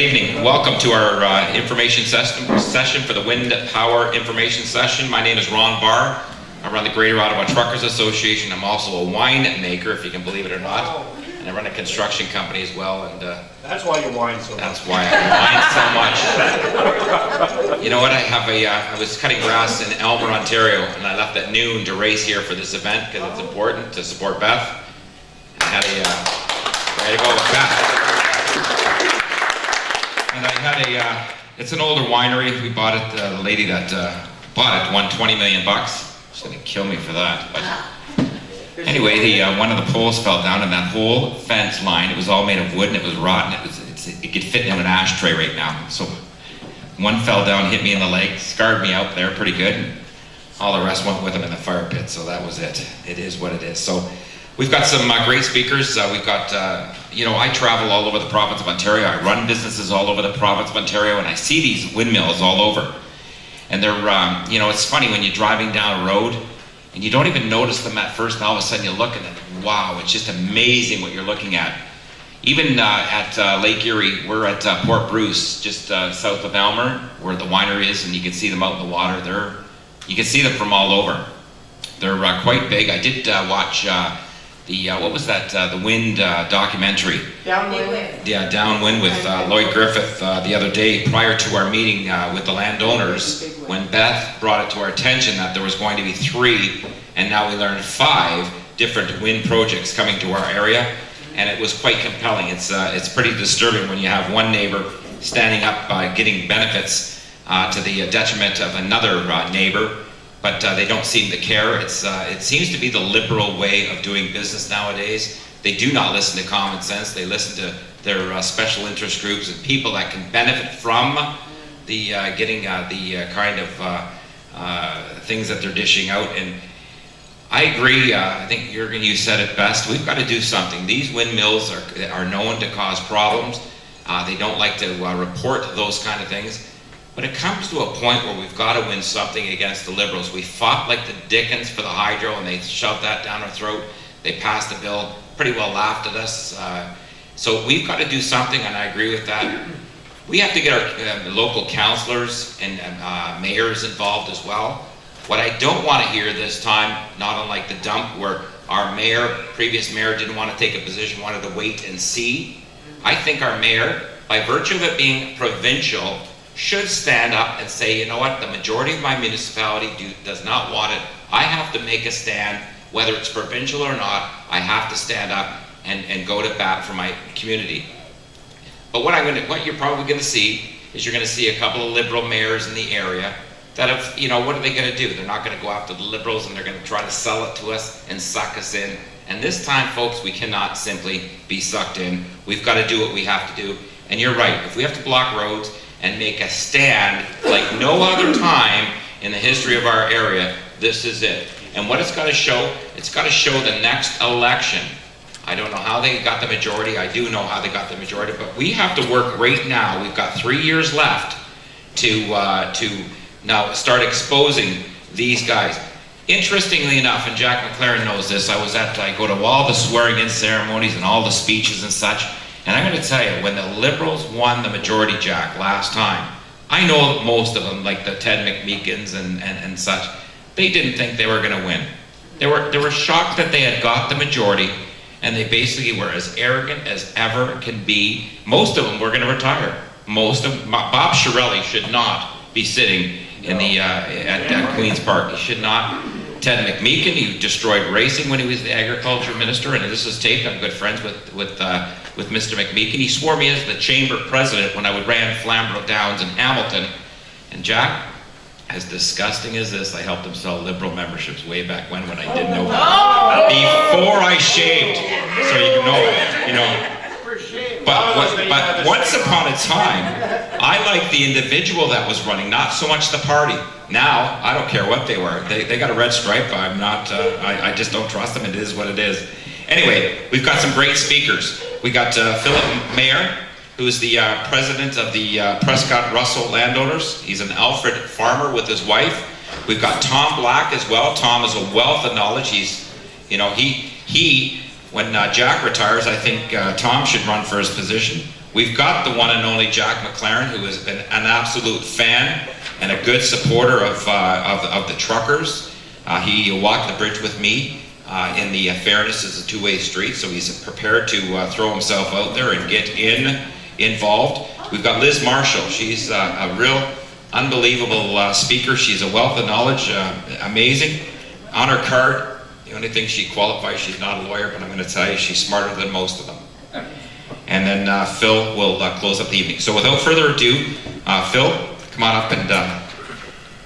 good evening. Welcome to our information session for the Wind Power Information Session. My name is Ron Barr. I run the Greater Ottawa Truckers Association. I'm also a wine maker, if you can believe it or not. And I run a construction company as well. And that's why you whine so much. That's why I whine so much. You know what? I was cutting grass in Elmer, Ontario, and I left at noon to race here for this event because it's important to support Beth. I had way to go with Beth. And I had it's an older winery. We bought it, the lady that bought it won $20 million. She's gonna kill me for that. But anyway, one of the poles fell down and that whole fence line, it was all made of wood and it was rotten. It could fit in an ashtray right now. So one fell down, hit me in the leg, scarred me out there pretty good. And all the rest went with him in the fire pit. So that was it. It is what it is. So we've got some great speakers. We've got, I travel all over the province of Ontario. I run businesses all over the province of Ontario, and I see these windmills all over. And they're, it's funny when you're driving down a road, and you don't even notice them at first, and all of a sudden you look and wow, it's just amazing what you're looking at. Even at Lake Erie, we're at Port Bruce, just south of Elmer, where the winery is, and you can see them out in the water. You can see them from all over. They're quite big. I did watch what was that? The Wind documentary. Downwind. Yeah, Downwind with Lloyd Griffith the other day prior to our meeting with the landowners when Beth brought it to our attention that there was going to be 3 and now we learned 5 different wind projects coming to our area, and it was quite compelling. It's pretty disturbing when you have one neighbor standing up getting benefits to the detriment of another neighbor. But they don't seem to care. It seems to be the liberal way of doing business nowadays. They do not listen to common sense. They listen to their special interest groups and people that can benefit from the getting the kind of things that they're dishing out. And I agree. I think Jürgen, you said it best. We've got to do something. These windmills are known to cause problems. They don't like to report those kind of things. But it comes to a point where we've got to win something against the Liberals. We fought like the dickens for the hydro, and they shoved that down our throat. They passed a bill, pretty well laughed at us. So we've got to do something, and I agree with that. We have to get our local councillors and mayors involved as well. What I don't want to hear this time, not unlike the dump where our previous mayor didn't want to take a position, wanted to wait and see. I think our mayor, by virtue of it being provincial, should stand up and say, you know what, the majority of my municipality does not want it. I have to make a stand, whether it's provincial or not. I have to stand up and go to bat for my community. But what you're probably going to see is you're going to see a couple of Liberal mayors in the area that have, what are they going to do? They're not going to go after the Liberals and they're going to try to sell it to us and suck us in. And this time, folks, we cannot simply be sucked in. We've got to do what we have to do. And you're right, if we have to block roads and make a stand like no other time in the history of our area, this is it. And what it's got to show, it's got to show the next election. I don't know how they got the majority. I do know how they got the majority, but we have to work right now. We've got 3 years left to now start exposing these guys. Interestingly enough, and Jack McLaren knows this, I go to all the swearing-in ceremonies and all the speeches and such. And I'm going to tell you, when the Liberals won the majority, Jack, last time, I know most of them, like the Ted McMeekins and such, they didn't think they were going to win. They were shocked that they had got the majority, and they basically were as arrogant as ever can be. Most of them were going to retire. Bob Chiarelli should not be sitting in at Queen's Park. He should not. Ted McMeekin, he destroyed racing when he was the agriculture minister, and this is taped. I'm good friends with Mr. McMeekin. He swore me as the chamber president when I would ran Flamborough Downs in Hamilton. And Jack, as disgusting as this, I helped him sell Liberal memberships way back when I didn't know before I shaved, so you know. But once upon a time, I liked the individual that was running, not so much the party. Now, I don't care what they were. They got a red stripe. I'm not, I just don't trust them. It is what it is. Anyway, we've got some great speakers. We got Philip Mayer, who's the president of the Prescott Russel Landowners. He's an Alfred farmer with his wife. We've got Tom Black as well. Tom is a wealth of knowledge. He's, when Jack retires, I think Tom should run for his position. We've got the one and only Jack McLaren, who has been an absolute fan and a good supporter of the truckers. He walked the bridge with me in the fairness is a two-way street, so he's prepared to throw himself out there and get involved. We've got Liz Marshall. She's a real unbelievable speaker. She's a wealth of knowledge, amazing. On her card, the only thing she qualifies, she's not a lawyer, but I'm going to tell you, she's smarter than most of them. And then Phil will close up the evening. So without further ado, Phil, come on up and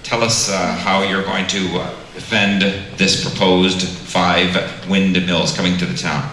tell us how you're going to defend this proposed 5 windmills coming to the town.